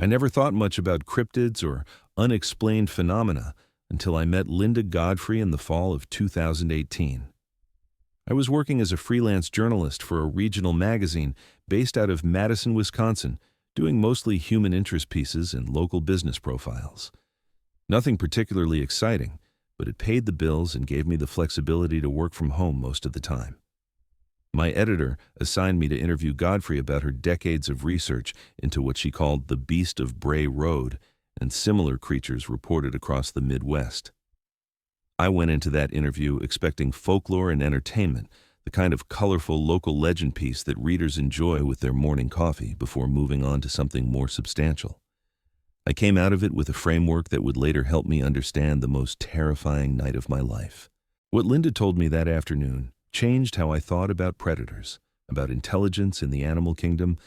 I never thought much about cryptids or unexplained phenomena until I met Linda Godfrey in the fall of 2018. I was working as a freelance journalist for a regional magazine based out of Madison, Wisconsin, doing mostly human interest pieces and local business profiles. Nothing particularly exciting, but it paid the bills and gave me the flexibility to work from home most of the time. My editor assigned me to interview Godfrey about her decades of research into what she called the Beast of Bray Road and similar creatures reported across the Midwest. I went into that interview expecting folklore and entertainment, the kind of colorful local legend piece that readers enjoy with their morning coffee before moving on to something more substantial. I came out of it with a framework that would later help me understand the most terrifying night of my life. What Linda told me that afternoon changed how I thought about predators, about intelligence in the animal kingdom,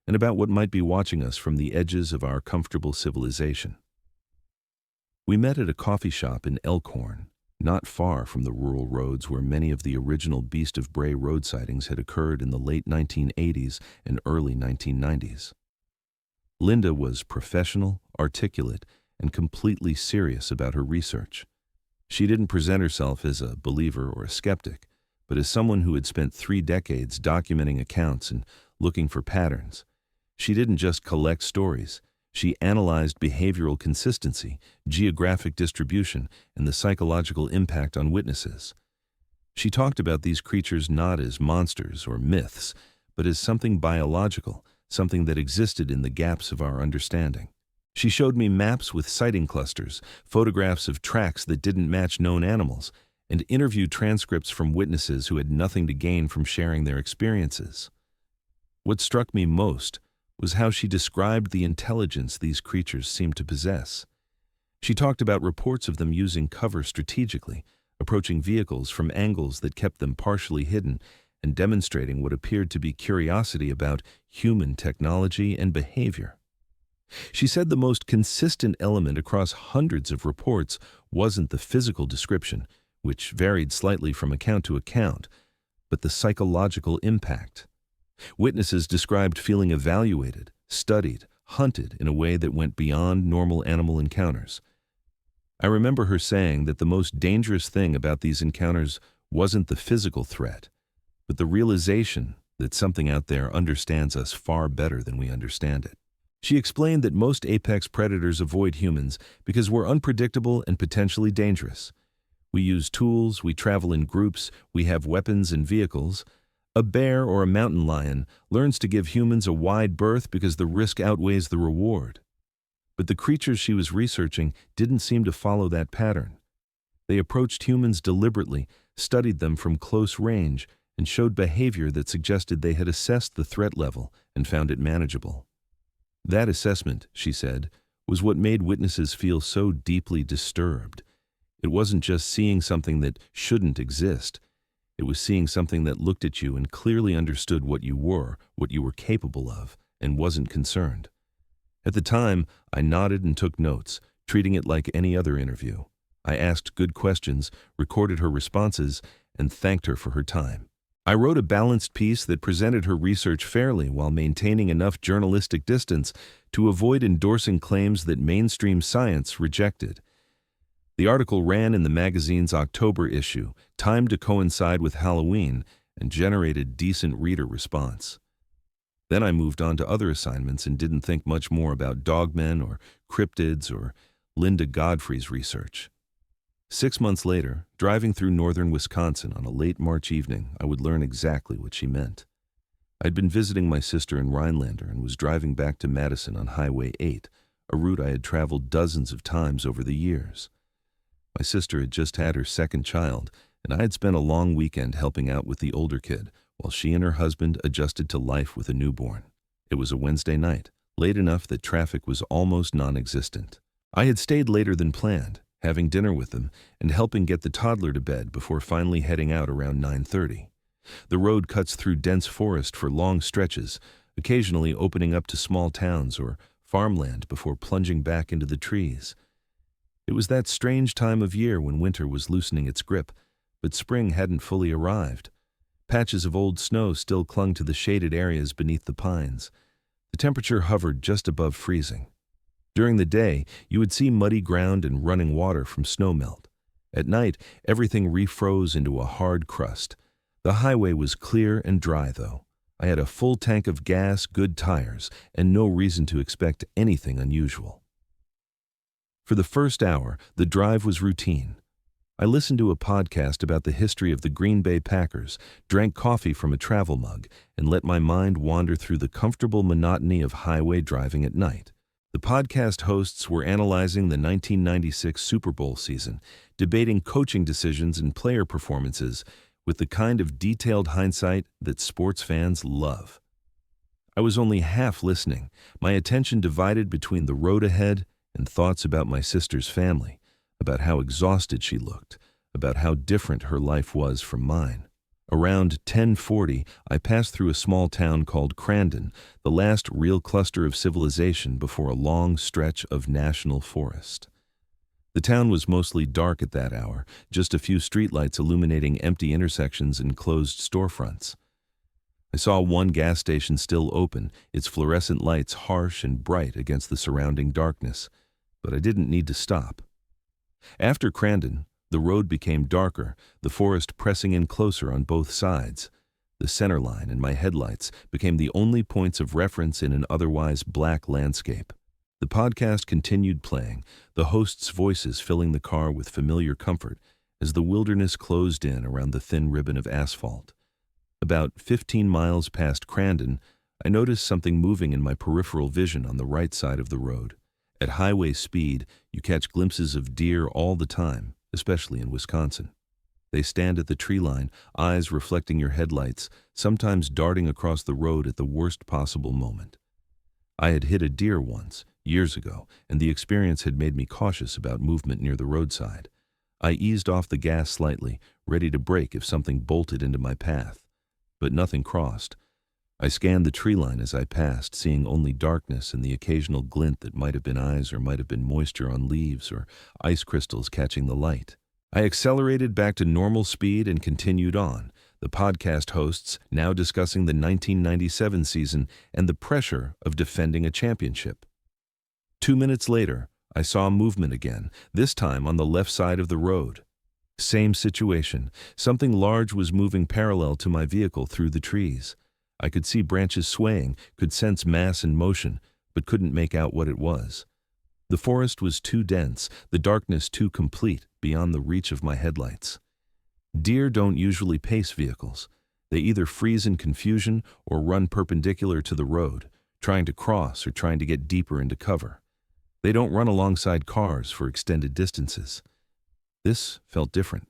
and about what might be watching us from the edges of our comfortable civilization. We met at a coffee shop in Elkhorn, not far from the rural roads where many of the original Beast of Bray Road sightings had occurred in the late 1980s and early 1990s. Linda was professional, articulate, and completely serious about her research. She didn't present herself as a believer or a skeptic, but as someone who had spent 3 decades documenting accounts and looking for patterns. She didn't just collect stories. She analyzed behavioral consistency, geographic distribution, and the psychological impact on witnesses. She talked about these creatures not as monsters or myths, but as something biological, something that existed in the gaps of our understanding. She showed me maps with sighting clusters, photographs of tracks that didn't match known animals, and interview transcripts from witnesses who had nothing to gain from sharing their experiences. What struck me most was how she described the intelligence these creatures seemed to possess. She talked about reports of them using cover strategically, approaching vehicles from angles that kept them partially hidden, and demonstrating what appeared to be curiosity about human technology and behavior. She said the most consistent element across hundreds of reports wasn't the physical description, which varied slightly from account to account, but the psychological impact. Witnesses described feeling evaluated, studied, hunted in a way that went beyond normal animal encounters. I remember her saying that the most dangerous thing about these encounters wasn't the physical threat, but the realization that something out there understands us far better than we understand it. She explained that most apex predators avoid humans because we're unpredictable and potentially dangerous. We use tools, we travel in groups, we have weapons and vehicles. A bear or a mountain lion learns to give humans a wide berth because the risk outweighs the reward. But the creatures she was researching didn't seem to follow that pattern. They approached humans deliberately, studied them from close range, and showed behavior that suggested they had assessed the threat level and found it manageable. That assessment, she said, was what made witnesses feel so deeply disturbed. It wasn't just seeing something that shouldn't exist. It was seeing something that looked at you and clearly understood what you were capable of, and wasn't concerned. At the time, I nodded and took notes, treating it like any other interview. I asked good questions, recorded her responses, and thanked her for her time. I wrote a balanced piece that presented her research fairly while maintaining enough journalistic distance to avoid endorsing claims that mainstream science rejected. The article ran in the magazine's October issue, timed to coincide with Halloween, and generated decent reader response. Then I moved on to other assignments and didn't think much more about Dogman or cryptids or Linda Godfrey's research. 6 months later, driving through northern Wisconsin on a late March evening, I would learn exactly what she meant. I'd been visiting my sister in Rhinelander and was driving back to Madison on Highway 8, a route I had traveled dozens of times over the years. My sister had just had her second child, and I had spent a long weekend helping out with the older kid, while she and her husband adjusted to life with a newborn. It was a Wednesday night, late enough that traffic was almost non-existent. I had stayed later than planned, having dinner with them and helping get the toddler to bed before finally heading out around 9:30. The road cuts through dense forest for long stretches, occasionally opening up to small towns or farmland before plunging back into the trees. It was that strange time of year when winter was loosening its grip, but spring hadn't fully arrived. Patches of old snow still clung to the shaded areas beneath the pines. The temperature hovered just above freezing. During the day, you would see muddy ground and running water from snowmelt. At night, everything refroze into a hard crust. The highway was clear and dry, though. I had a full tank of gas, good tires, and no reason to expect anything unusual. For the first hour, the drive was routine. I listened to a podcast about the history of the Green Bay Packers, drank coffee from a travel mug, and let my mind wander through the comfortable monotony of highway driving at night. The podcast hosts were analyzing the 1996 Super Bowl season, debating coaching decisions and player performances with the kind of detailed hindsight that sports fans love. I was only half listening, my attention divided between the road ahead and thoughts about my sister's family, about how exhausted she looked, about how different her life was from mine. Around 10:40, I passed through a small town called Crandon, the last real cluster of civilization before a long stretch of national forest. The town was mostly dark at that hour, just a few streetlights illuminating empty intersections and closed storefronts. I saw one gas station still open, its fluorescent lights harsh and bright against the surrounding darkness, but I didn't need to stop. After Crandon, the road became darker, the forest pressing in closer on both sides. The center line and my headlights became the only points of reference in an otherwise black landscape. The podcast continued playing, the hosts' voices filling the car with familiar comfort as the wilderness closed in around the thin ribbon of asphalt. About 15 miles past Crandon, I noticed something moving in my peripheral vision on the right side of the road. At highway speed, you catch glimpses of deer all the time, especially in Wisconsin. They stand at the tree line, eyes reflecting your headlights, sometimes darting across the road at the worst possible moment. I had hit a deer once, years ago, and the experience had made me cautious about movement near the roadside. I eased off the gas slightly, ready to brake if something bolted into my path. But nothing crossed. I scanned the tree line as I passed, seeing only darkness and the occasional glint that might have been eyes or might have been moisture on leaves or ice crystals catching the light. I accelerated back to normal speed and continued on, the podcast hosts now discussing the 1997 season and the pressure of defending a championship. 2 minutes later, I saw movement again, this time on the left side of the road. Same situation. Something large was moving parallel to my vehicle through the trees. I could see branches swaying, could sense mass and motion, but couldn't make out what it was. The forest was too dense, the darkness too complete, beyond the reach of my headlights. Deer don't usually pace vehicles. They either freeze in confusion or run perpendicular to the road, trying to cross or trying to get deeper into cover. They don't run alongside cars for extended distances. This felt different.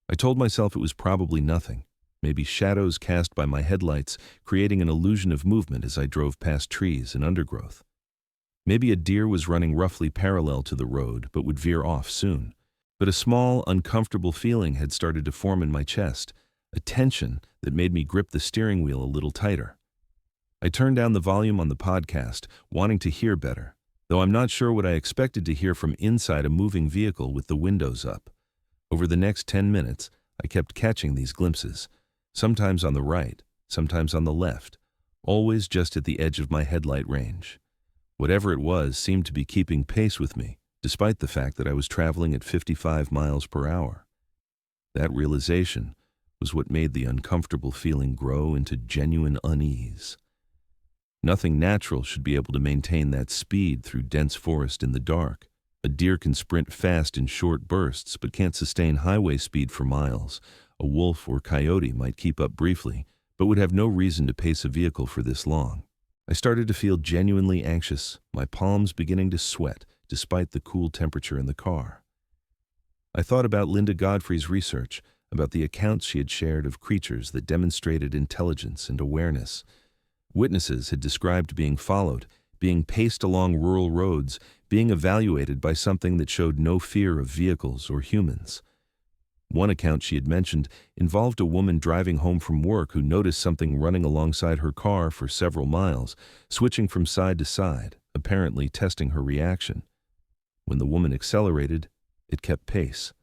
I told myself it was probably nothing, maybe shadows cast by my headlights creating an illusion of movement as I drove past trees and undergrowth. Maybe a deer was running roughly parallel to the road but would veer off soon. But a small, uncomfortable feeling had started to form in my chest, a tension that made me grip the steering wheel a little tighter. I turned down the volume on the podcast, wanting to hear better, though I'm not sure what I expected to hear from inside a moving vehicle with the windows up. Over the next 10 minutes, I kept catching these glimpses, sometimes on the right, sometimes on the left, always just at the edge of my headlight range. Whatever it was seemed to be keeping pace with me, despite the fact that I was traveling at 55 miles per hour. That realization was what made the uncomfortable feeling grow into genuine unease. Nothing natural should be able to maintain that speed through dense forest in the dark. A deer can sprint fast in short bursts but can't sustain highway speed for miles. A wolf or coyote might keep up briefly, but would have no reason to pace a vehicle for this long. I started to feel genuinely anxious, my palms beginning to sweat, despite the cool temperature in the car. I thought about Linda Godfrey's research, about the accounts she had shared of creatures that demonstrated intelligence and awareness. Witnesses had described being followed, being paced along rural roads, being evaluated by something that showed no fear of vehicles or humans. One account she had mentioned involved a woman driving home from work who noticed something running alongside her car for several miles, switching from side to side, apparently testing her reaction. When the woman accelerated, it kept pace.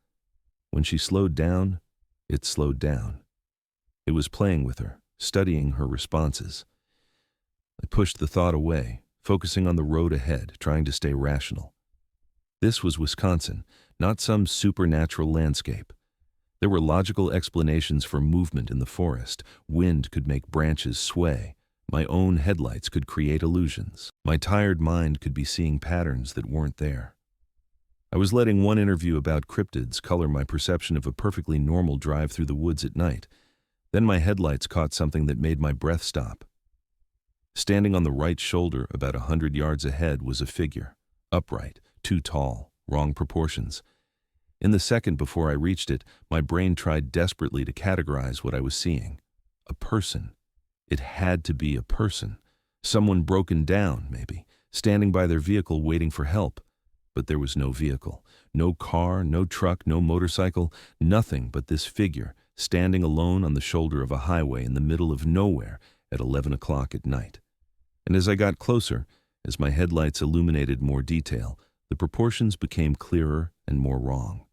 When she slowed down, it slowed down. It was playing with her, studying her responses. I pushed the thought away, focusing on the road ahead, trying to stay rational. This was Wisconsin, not some supernatural landscape. There were logical explanations for movement in the forest. Wind could make branches sway. My own headlights could create illusions. My tired mind could be seeing patterns that weren't there. I was letting one interview about cryptids color my perception of a perfectly normal drive through the woods at night. Then my headlights caught something that made my breath stop. Standing on the right shoulder about 100 yards ahead was a figure, upright, too tall, wrong proportions. In the second before I reached it, my brain tried desperately to categorize what I was seeing. A person. It had to be a person. Someone broken down, maybe, standing by their vehicle waiting for help. But there was no vehicle, no car, no truck, no motorcycle, nothing but this figure, standing alone on the shoulder of a highway in the middle of nowhere at 11 o'clock at night. And as I got closer, as my headlights illuminated more detail, the proportions became clearer and more wrong.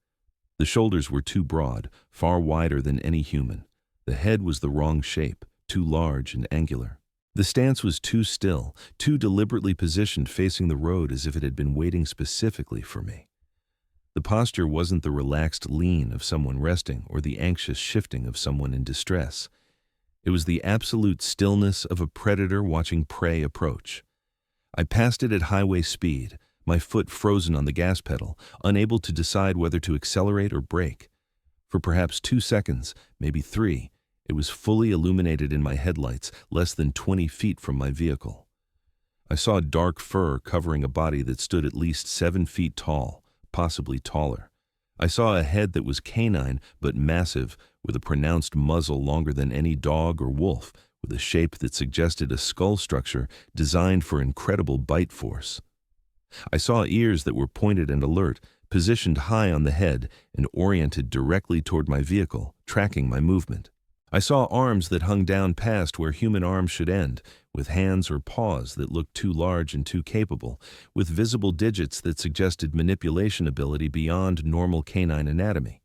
The shoulders were too broad, far wider than any human. The head was the wrong shape, too large and angular. The stance was too still, too deliberately positioned facing the road as if it had been waiting specifically for me. The posture wasn't the relaxed lean of someone resting or the anxious shifting of someone in distress. It was the absolute stillness of a predator watching prey approach. I passed it at highway speed, my foot frozen on the gas pedal, unable to decide whether to accelerate or brake. For perhaps 2 seconds, maybe 3, it was fully illuminated in my headlights, less than 20 feet from my vehicle. I saw dark fur covering a body that stood at least 7 feet tall, possibly taller. I saw a head that was canine but massive, with a pronounced muzzle longer than any dog or wolf, with a shape that suggested a skull structure designed for incredible bite force. I saw ears that were pointed and alert, positioned high on the head and oriented directly toward my vehicle, tracking my movement. I saw arms that hung down past where human arms should end, with hands or paws that looked too large and too capable, with visible digits that suggested manipulation ability beyond normal canine anatomy.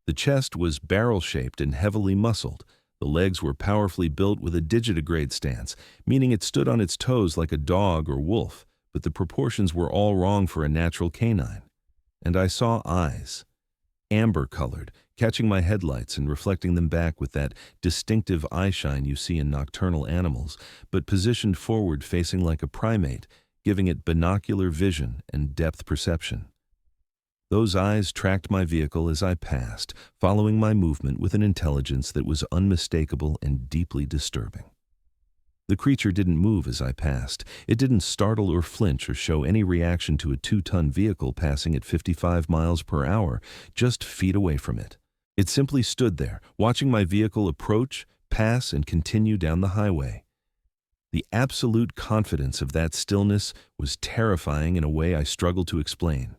The chest was barrel-shaped and heavily muscled. The legs were powerfully built with a digitigrade stance, meaning it stood on its toes like a dog or wolf, but the proportions were all wrong for a natural canine. And I saw eyes, amber-colored, catching my headlights and reflecting them back with that distinctive eyeshine you see in nocturnal animals, but positioned forward facing like a primate, giving it binocular vision and depth perception. Those eyes tracked my vehicle as I passed, following my movement with an intelligence that was unmistakable and deeply disturbing. The creature didn't move as I passed. It didn't startle or flinch or show any reaction to a 2-ton vehicle passing at 55 miles per hour, just feet away from it. It simply stood there, watching my vehicle approach, pass, and continue down the highway. The absolute confidence of that stillness was terrifying in a way I struggled to explain.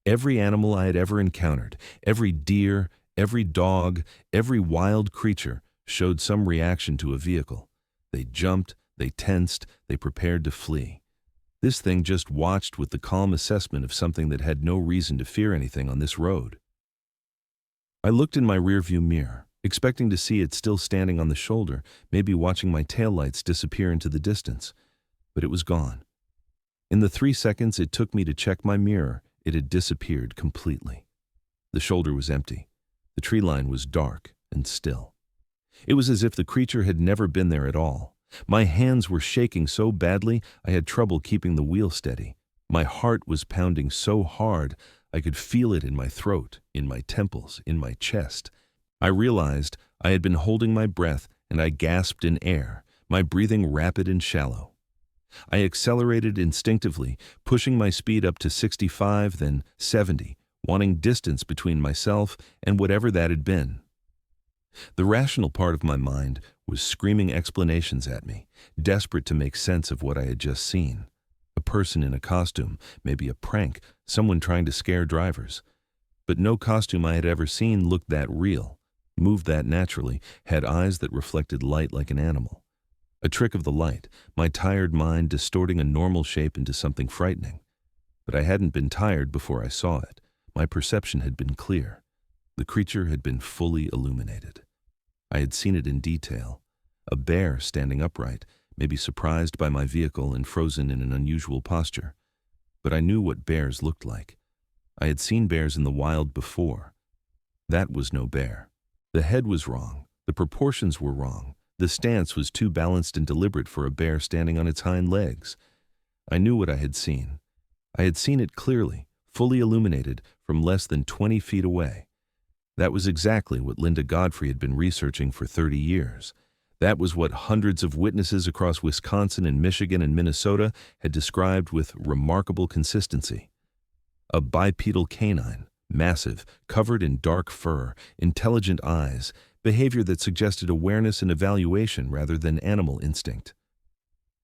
Every animal I had ever encountered, every deer, every dog, every wild creature, showed some reaction to a vehicle. They jumped, they tensed, they prepared to flee. This thing just watched with the calm assessment of something that had no reason to fear anything on this road. I looked in my rearview mirror, expecting to see it still standing on the shoulder, maybe watching my taillights disappear into the distance. But it was gone. In the 3 seconds it took me to check my mirror, it had disappeared completely. The shoulder was empty. The tree line was dark and still. It was as if the creature had never been there at all. My hands were shaking so badly I had trouble keeping the wheel steady. My heart was pounding so hard I could feel it in my throat, in my temples, in my chest. I realized I had been holding my breath and I gasped in air, my breathing rapid and shallow. I accelerated instinctively, pushing my speed up to 65, then 70, wanting distance between myself and whatever that had been. The rational part of my mind was screaming explanations at me, desperate to make sense of what I had just seen. A person in a costume, maybe a prank, someone trying to scare drivers. But no costume I had ever seen looked that real, moved that naturally, had eyes that reflected light like an animal. A trick of the light, my tired mind distorting a normal shape into something frightening. But I hadn't been tired before I saw it. My perception had been clear. The creature had been fully illuminated. I had seen it in detail. A bear standing upright, maybe surprised by my vehicle and frozen in an unusual posture. But I knew what bears looked like. I had seen bears in the wild before. That was no bear. The head was wrong. The proportions were wrong. The stance was too balanced and deliberate for a bear standing on its hind legs. I knew what I had seen. I had seen it clearly, fully illuminated, from less than 20 feet away. That was exactly what Linda Godfrey had been researching for 30 years. That was what hundreds of witnesses across Wisconsin and Michigan and Minnesota had described with remarkable consistency. A bipedal canine, massive, covered in dark fur, intelligent eyes, behavior that suggested awareness and evaluation rather than animal instinct.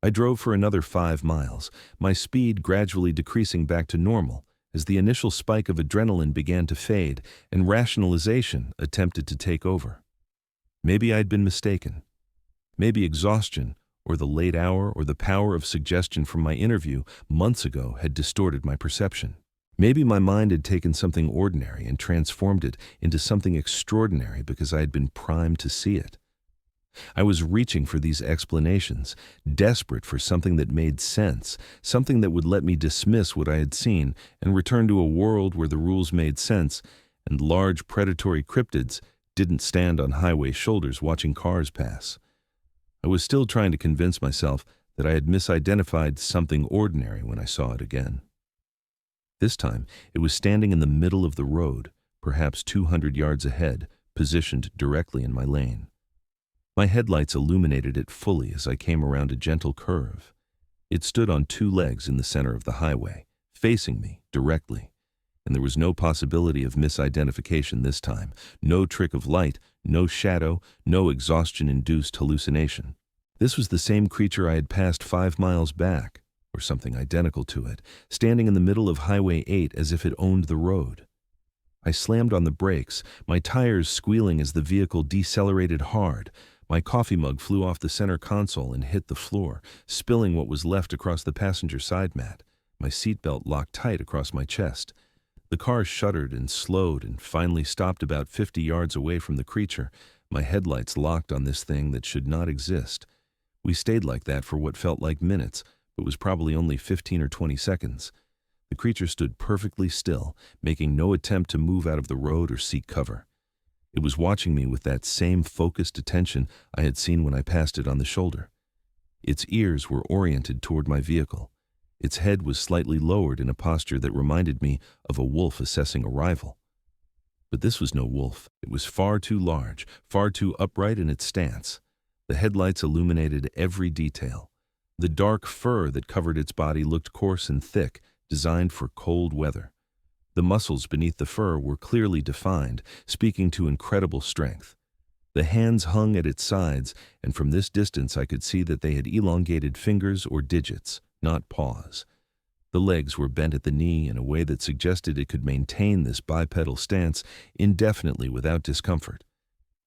I drove for another 5 miles, my speed gradually decreasing back to normal as the initial spike of adrenaline began to fade and rationalization attempted to take over. Maybe I'd been mistaken. Maybe exhaustion, or the late hour, or the power of suggestion from my interview months ago had distorted my perception. Maybe my mind had taken something ordinary and transformed it into something extraordinary because I had been primed to see it. I was reaching for these explanations, desperate for something that made sense, something that would let me dismiss what I had seen and return to a world where the rules made sense and large predatory cryptids didn't stand on highway shoulders watching cars pass. I was still trying to convince myself that I had misidentified something ordinary when I saw it again. This time, it was standing in the middle of the road, perhaps 200 yards ahead, positioned directly in my lane. My headlights illuminated it fully as I came around a gentle curve. It stood on 2 legs in the center of the highway, facing me directly, and there was no possibility of misidentification this time, no trick of light, no shadow, no exhaustion-induced hallucination. This was the same creature I had passed 5 miles back, or something identical to it, standing in the middle of Highway 8 as if it owned the road. I slammed on the brakes, my tires squealing as the vehicle decelerated hard. My coffee mug flew off the center console and hit the floor, spilling what was left across the passenger side mat. My seatbelt locked tight across my chest. The car shuddered and slowed and finally stopped about 50 yards away from the creature, my headlights locked on this thing that should not exist. We stayed like that for what felt like minutes, but was probably only 15 or 20 seconds. The creature stood perfectly still, making no attempt to move out of the road or seek cover. It was watching me with that same focused attention I had seen when I passed it on the shoulder. Its ears were oriented toward my vehicle. Its head was slightly lowered in a posture that reminded me of a wolf assessing a rival. But this was no wolf. It was far too large, far too upright in its stance. The headlights illuminated every detail. The dark fur that covered its body looked coarse and thick, designed for cold weather. The muscles beneath the fur were clearly defined, speaking to incredible strength. The hands hung at its sides, and from this distance I could see that they had elongated fingers or digits, not paws. The legs were bent at the knee in a way that suggested it could maintain this bipedal stance indefinitely without discomfort.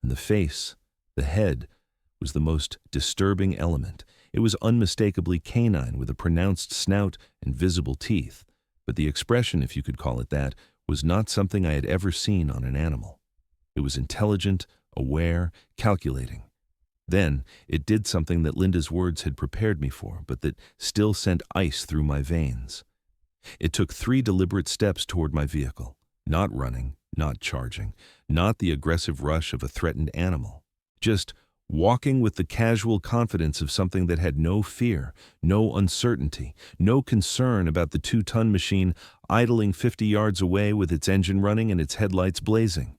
And the face, the head, was the most disturbing element. It was unmistakably canine with a pronounced snout and visible teeth, but the expression, if you could call it that, was not something I had ever seen on an animal. It was intelligent, aware, calculating. Then it did something that Linda's words had prepared me for, but that still sent ice through my veins. It took 3 deliberate steps toward my vehicle, not running, not charging, not the aggressive rush of a threatened animal, just walking with the casual confidence of something that had no fear, no uncertainty, no concern about the 2-ton machine idling 50 yards away with its engine running and its headlights blazing.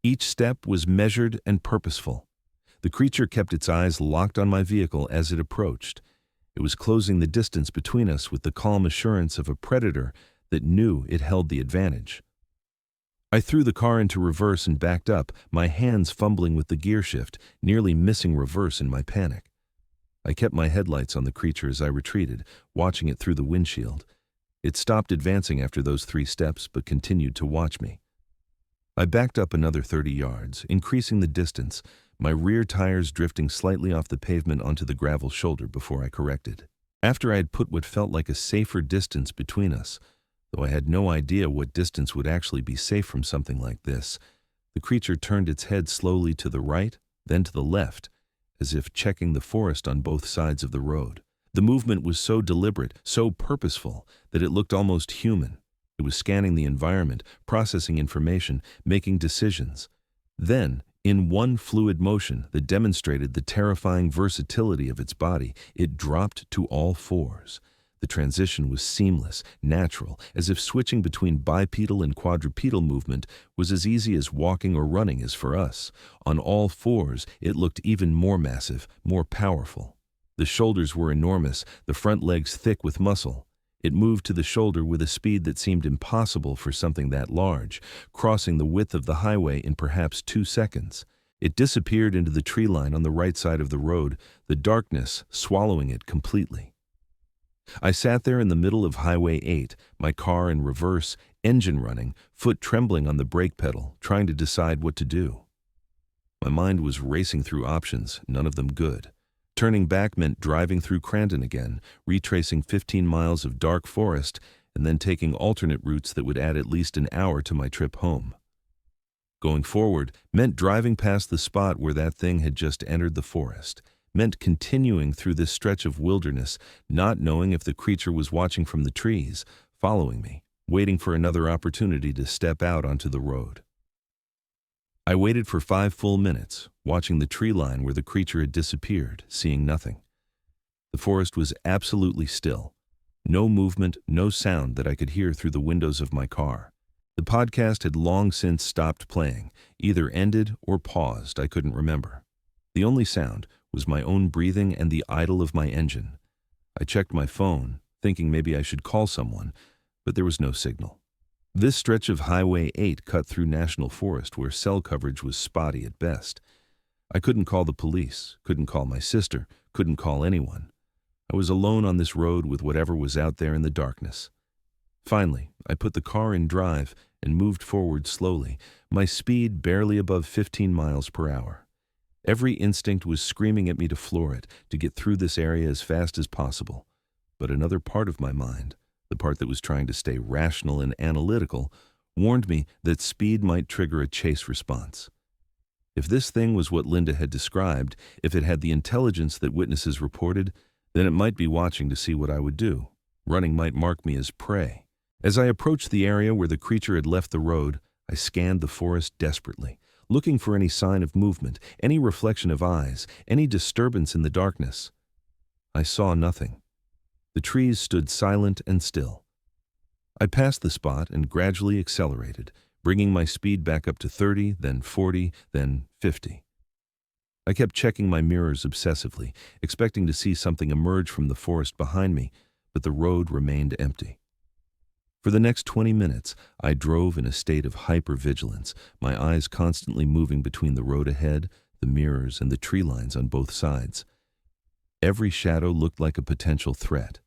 Each step was measured and purposeful. The creature kept its eyes locked on my vehicle as it approached. It was closing the distance between us with the calm assurance of a predator that knew it held the advantage. I threw the car into reverse and backed up, my hands fumbling with the gear shift, nearly missing reverse in my panic. I kept my headlights on the creature as I retreated, watching it through the windshield. It stopped advancing after those 3 steps, but continued to watch me. I backed up another 30 yards, increasing the distance, my rear tires drifting slightly off the pavement onto the gravel shoulder before I corrected. After I had put what felt like a safer distance between us, though I had no idea what distance would actually be safe from something like this, the creature turned its head slowly to the right, then to the left, as if checking the forest on both sides of the road. The movement was so deliberate, so purposeful, that it looked almost human. It was scanning the environment, processing information, making decisions. Then, in one fluid motion that demonstrated the terrifying versatility of its body, it dropped to all fours. The transition was seamless, natural, as if switching between bipedal and quadrupedal movement was as easy as walking or running as for us. On all fours, it looked even more massive, more powerful. The shoulders were enormous, the front legs thick with muscle. It moved to the shoulder with a speed that seemed impossible for something that large, crossing the width of the highway in perhaps 2 seconds. It disappeared into the tree line on the right side of the road, the darkness swallowing it completely. I sat there in the middle of Highway 8, my car in reverse, engine running, foot trembling on the brake pedal, trying to decide what to do. My mind was racing through options, none of them good. Turning back meant driving through Crandon again, retracing 15 miles of dark forest, and then taking alternate routes that would add at least an hour to my trip home. Going forward meant driving past the spot where that thing had just entered the forest, meant continuing through this stretch of wilderness, not knowing if the creature was watching from the trees, following me, waiting for another opportunity to step out onto the road. I waited for 5 full minutes, watching the tree line where the creature had disappeared, seeing nothing. The forest was absolutely still. No movement, no sound that I could hear through the windows of my car. The podcast had long since stopped playing, either ended or paused, I couldn't remember. The only sound was my own breathing and the idle of my engine. I checked my phone, thinking maybe I should call someone, but there was no signal. This stretch of Highway 8 cut through national forest where cell coverage was spotty at best. I couldn't call the police, couldn't call my sister, couldn't call anyone. I was alone on this road with whatever was out there in the darkness. Finally, I put the car in drive and moved forward slowly, my speed barely above 15 miles per hour. Every instinct was screaming at me to floor it, to get through this area as fast as possible. But another part of my mind, the part that was trying to stay rational and analytical, warned me that speed might trigger a chase response. If this thing was what Linda had described, if it had the intelligence that witnesses reported, then it might be watching to see what I would do. Running might mark me as prey. As I approached the area where the creature had left the road, I scanned the forest desperately, looking for any sign of movement, any reflection of eyes, any disturbance in the darkness. I saw nothing. The trees stood silent and still. I passed the spot and gradually accelerated, bringing my speed back up to 30, then 40, then 50. I kept checking my mirrors obsessively, expecting to see something emerge from the forest behind me, but the road remained empty. For the next 20 minutes, I drove in a state of hypervigilance, my eyes constantly moving between the road ahead, the mirrors, and the tree lines on both sides. Every shadow looked like a potential threat.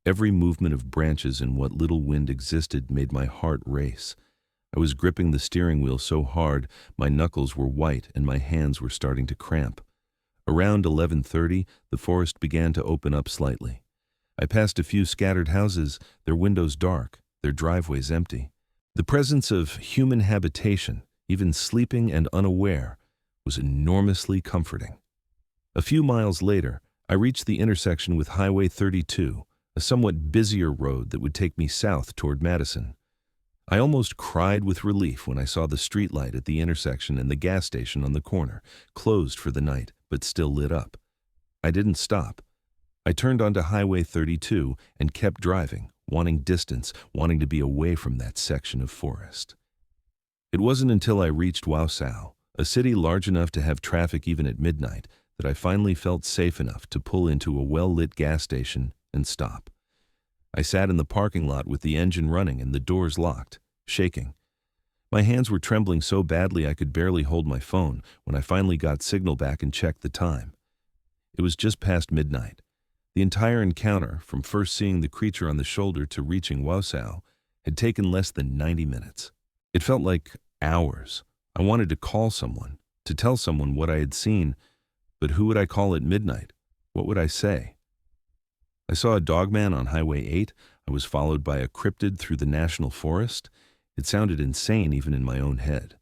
Every movement of branches in what little wind existed made my heart race. I was gripping the steering wheel so hard, my knuckles were white and my hands were starting to cramp. Around 11:30, the forest began to open up slightly. I passed a few scattered houses, their windows dark, their driveways empty. The presence of human habitation, even sleeping and unaware, was enormously comforting. A few miles later, I reached the intersection with Highway 32, a somewhat busier road that would take me south toward Madison. I almost cried with relief when I saw the streetlight at the intersection and the gas station on the corner, closed for the night, but still lit up. I didn't stop. I turned onto Highway 32 and kept driving, wanting distance, wanting to be away from that section of forest. It wasn't until I reached Wausau, a city large enough to have traffic even at midnight, that I finally felt safe enough to pull into a well-lit gas station and stop. I sat in the parking lot with the engine running and the doors locked, shaking. My hands were trembling so badly I could barely hold my phone when I finally got signal back and checked the time. It was just past midnight. The entire encounter, from first seeing the creature on the shoulder to reaching Wausau, had taken less than 90 minutes. It felt like hours. I wanted to call someone, to tell someone what I had seen, but who would I call at midnight? What would I say? I saw a Dogman on Highway 8. I was followed by a cryptid through the national forest. It sounded insane even in my own head.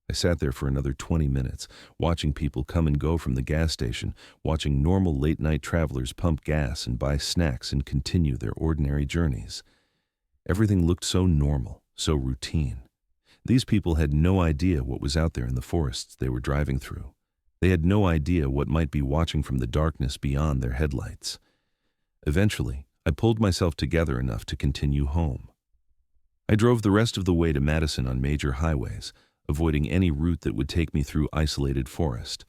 I sat there for another 20 minutes, watching people come and go from the gas station, watching normal late-night travelers pump gas and buy snacks and continue their ordinary journeys. Everything looked so normal, so routine. These people had no idea what was out there in the forests they were driving through. They had no idea what might be watching from the darkness beyond their headlights. Eventually, I pulled myself together enough to continue home. I drove the rest of the way to Madison on major highways, avoiding any route that would take me through isolated forest.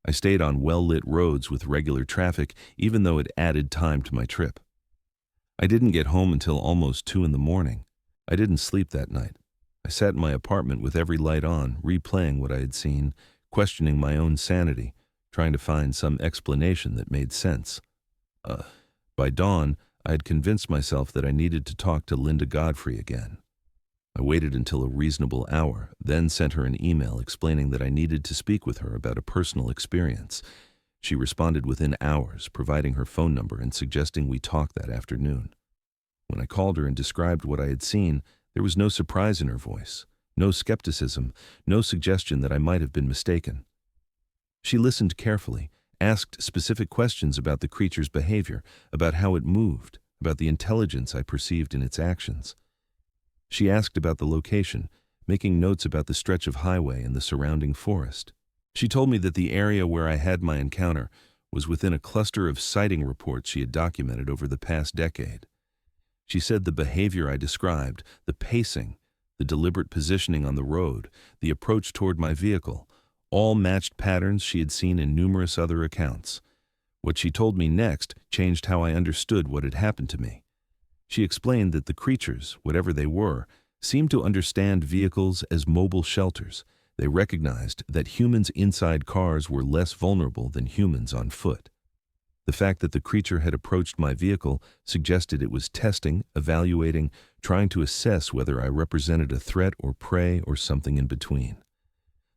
I stayed on well-lit roads with regular traffic, even though it added time to my trip. I didn't get home until almost 2 in the morning. I didn't sleep that night. I sat in my apartment with every light on, replaying what I had seen, questioning my own sanity, trying to find some explanation that made sense. By dawn, I had convinced myself that I needed to talk to Linda Godfrey again. I waited until a reasonable hour, then sent her an email explaining that I needed to speak with her about a personal experience. She responded within hours, providing her phone number and suggesting we talk that afternoon. When I called her and described what I had seen, there was no surprise in her voice, no skepticism, no suggestion that I might have been mistaken. She listened carefully, asked specific questions about the creature's behavior, about how it moved, about the intelligence I perceived in its actions. She asked about the location, making notes about the stretch of highway and the surrounding forest. She told me that the area where I had my encounter was within a cluster of sighting reports she had documented over the past decade. She said the behavior I described, the pacing, the deliberate positioning on the road, the approach toward my vehicle, all matched patterns she had seen in numerous other accounts. What she told me next changed how I understood what had happened to me. She explained that the creatures, whatever they were, seemed to understand vehicles as mobile shelters. They recognized that humans inside cars were less vulnerable than humans on foot. The fact that the creature had approached my vehicle suggested it was testing, evaluating, trying to assess whether I represented a threat or prey or something in between.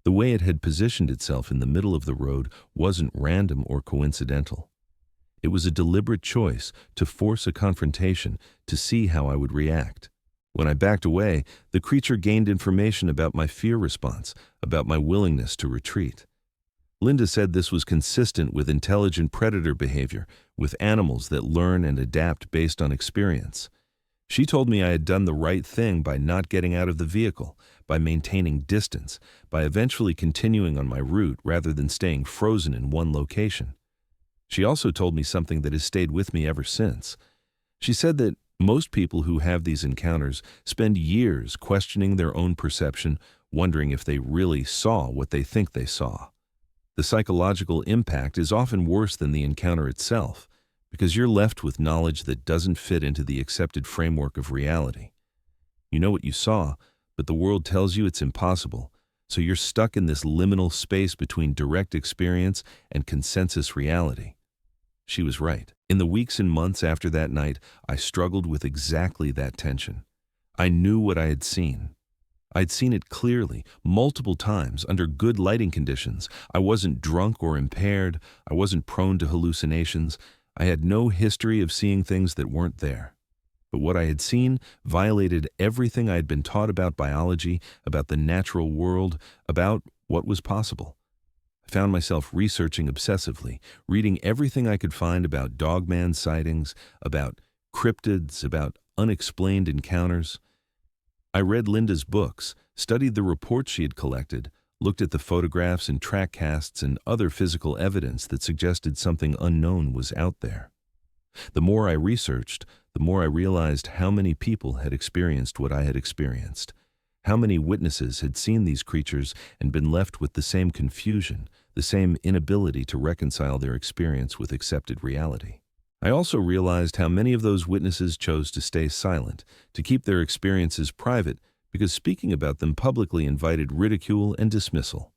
The way it had positioned itself in the middle of the road wasn't random or coincidental. It was a deliberate choice to force a confrontation to see how I would react. When I backed away, the creature gained information about my fear response, about my willingness to retreat. Linda said this was consistent with intelligent predator behavior, with animals that learn and adapt based on experience. She told me I had done the right thing by not getting out of the vehicle, by maintaining distance, by eventually continuing on my route rather than staying frozen in one location. She also told me something that has stayed with me ever since. She said that most people who have these encounters spend years questioning their own perception, wondering if they really saw what they think they saw. The psychological impact is often worse than the encounter itself, because you're left with knowledge that doesn't fit into the accepted framework of reality. You know what you saw, but the world tells you it's impossible, so you're stuck in this liminal space between direct experience and consensus reality. She was right. In the weeks and months after that night, I struggled with exactly that tension. I knew what I had seen. I'd seen it clearly, multiple times, under good lighting conditions. I wasn't drunk or impaired. I wasn't prone to hallucinations. I had no history of seeing things that weren't there. But what I had seen violated everything I had been taught about biology, about the natural world, about what was possible. I found myself researching obsessively, reading everything I could find about Dogman sightings, about cryptids, about unexplained encounters. I read Linda's books, studied the reports she had collected, looked at the photographs and track casts and other physical evidence that suggested something unknown was out there. The more I researched, the more I realized how many people had experienced what I had experienced. How many witnesses had seen these creatures and been left with the same confusion, the same inability to reconcile their experience with accepted reality. I also realized how many of those witnesses chose to stay silent, to keep their experiences private, because speaking about them publicly invited ridicule and dismissal.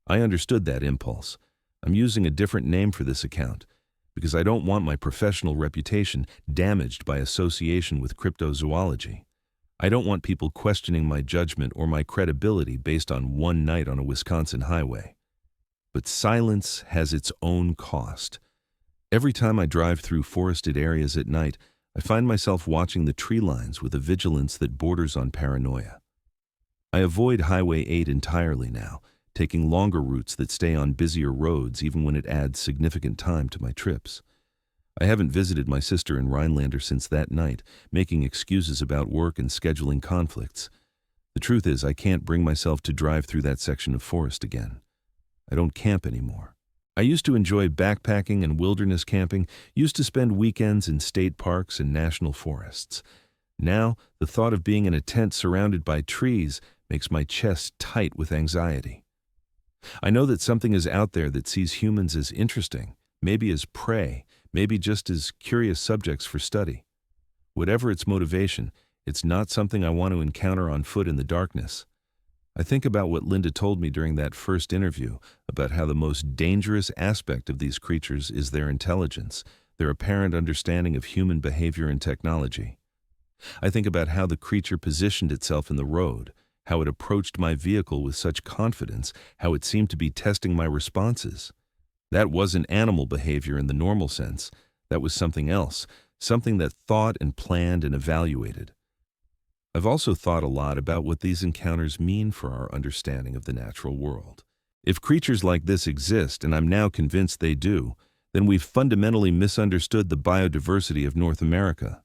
I understood that impulse. I'm using a different name for this account, because I don't want my professional reputation damaged by association with cryptozoology. I don't want people questioning my judgment or my credibility based on one night on a Wisconsin highway. But silence has its own cost. Every time I drive through forested areas at night, I find myself watching the tree lines with a vigilance that borders on paranoia. I avoid Highway 8 entirely now, taking longer routes that stay on busier roads even when it adds significant time to my trips. I haven't visited my sister in Rhinelander since that night, making excuses about work and scheduling conflicts. The truth is, I can't bring myself to drive through that section of forest again. I don't camp anymore. I used to enjoy backpacking and wilderness camping, used to spend weekends in state parks and national forests. Now, the thought of being in a tent surrounded by trees makes my chest tight with anxiety. I know that something is out there that sees humans as interesting, maybe as prey, maybe just as curious subjects for study. Whatever its motivation, it's not something I want to encounter on foot in the darkness. I think about what Linda told me during that first interview about how the most dangerous aspect of these creatures is their intelligence, their apparent understanding of human behavior and technology. I think about how the creature positioned itself in the road, how it approached my vehicle with such confidence, how it seemed to be testing my responses. That wasn't animal behavior in the normal sense. That was something else, something that thought and planned and evaluated. I've also thought a lot about what these encounters mean for our understanding of the natural world. If creatures like this exist, and I'm now convinced they do, then we've fundamentally misunderstood the biodiversity of North America.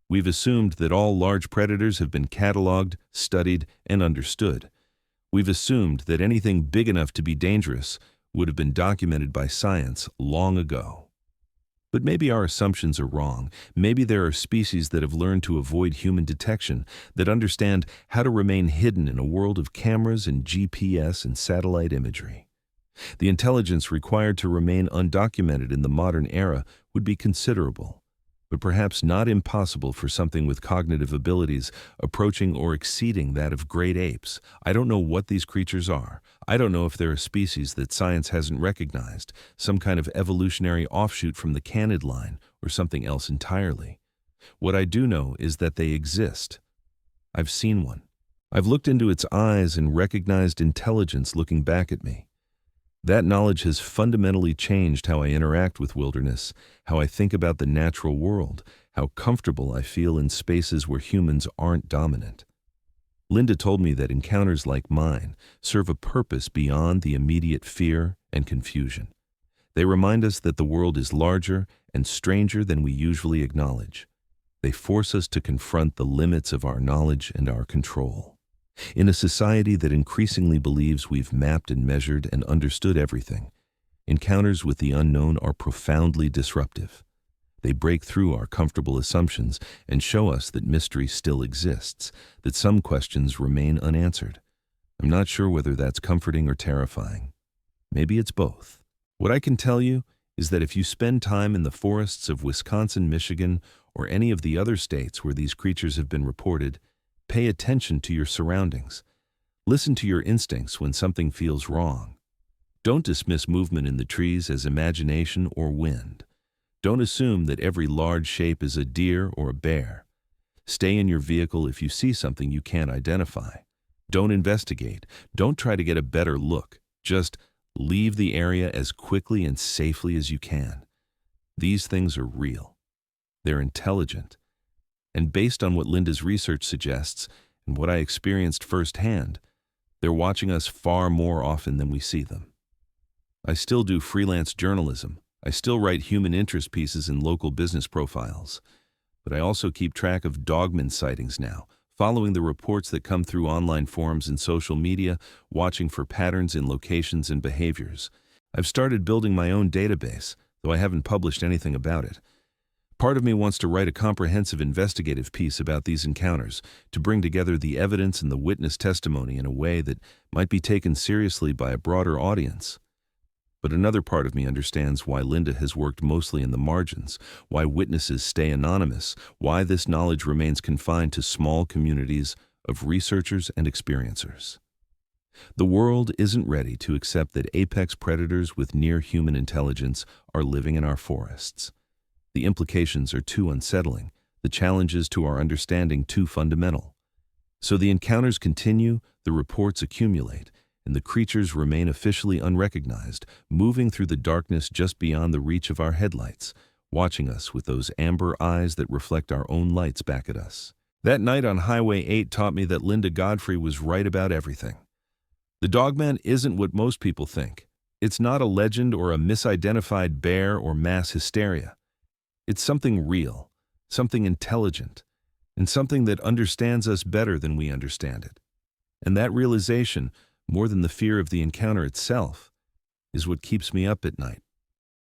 We've assumed that all large predators have been cataloged, studied, and understood. We've assumed that anything big enough to be dangerous would have been documented by science long ago. But maybe our assumptions are wrong. Maybe there are species that have learned to avoid human detection, that understand how to remain hidden in a world of cameras and GPS and satellite imagery. The intelligence required to remain undocumented in the modern era would be considerable, but perhaps not impossible for something with cognitive abilities approaching or exceeding that of great apes. I don't know what these creatures are. I don't know if they're a species that science hasn't recognized, some kind of evolutionary offshoot from the canid line, or something else entirely. What I do know is that they exist. I've seen one. I've looked into its eyes and recognized intelligence looking back at me. That knowledge has fundamentally changed how I interact with wilderness, how I think about the natural world, how comfortable I feel in spaces where humans aren't dominant. Linda told me that encounters like mine serve a purpose beyond the immediate fear and confusion. They remind us that the world is larger and stranger than we usually acknowledge. They force us to confront the limits of our knowledge and our control. In a society that increasingly believes we've mapped and measured and understood everything, encounters with the unknown are profoundly disruptive. They break through our comfortable assumptions and show us that mystery still exists, that some questions remain unanswered. I'm not sure whether that's comforting or terrifying. Maybe it's both. What I can tell you is that if you spend time in the forests of Wisconsin, Michigan, or any of the other states where these creatures have been reported, pay attention to your surroundings. Listen to your instincts when something feels wrong. Don't dismiss movement in the trees as imagination or wind. Don't assume that every large shape is a deer or a bear. Stay in your vehicle if you see something you can't identify. Don't investigate. Don't try to get a better look. Just leave the area as quickly and safely as you can. These things are real. They're intelligent. And based on what Linda's research suggests and what I experienced firsthand, they're watching us far more often than we see them. I still do freelance journalism. I still write human interest pieces in local business profiles. But I also keep track of Dogman sightings now, following the reports that come through online forums and social media, watching for patterns in locations and behaviors. I've started building my own database, though I haven't published anything about it. Part of me wants to write a comprehensive investigative piece about these encounters, to bring together the evidence and the witness testimony in a way that might be taken seriously by a broader audience. But another part of me understands why Linda has worked mostly in the margins, why witnesses stay anonymous, why this knowledge remains confined to small communities of researchers and experiencers. The world isn't ready to accept that apex predators with near-human intelligence are living in our forests. The implications are too unsettling, the challenges to our understanding too fundamental. So the encounters continue, the reports accumulate, and the creatures remain officially unrecognized, moving through the darkness just beyond the reach of our headlights, watching us with those amber eyes that reflect our own lights back at us. That night on Highway 8 taught me that Linda Godfrey was right about everything. The Dogman isn't what most people think. It's not a legend or a misidentified bear or mass hysteria. It's something real, something intelligent, and something that understands us better than we understand it. And that realization, more than the fear of the encounter itself, is what keeps me up at night.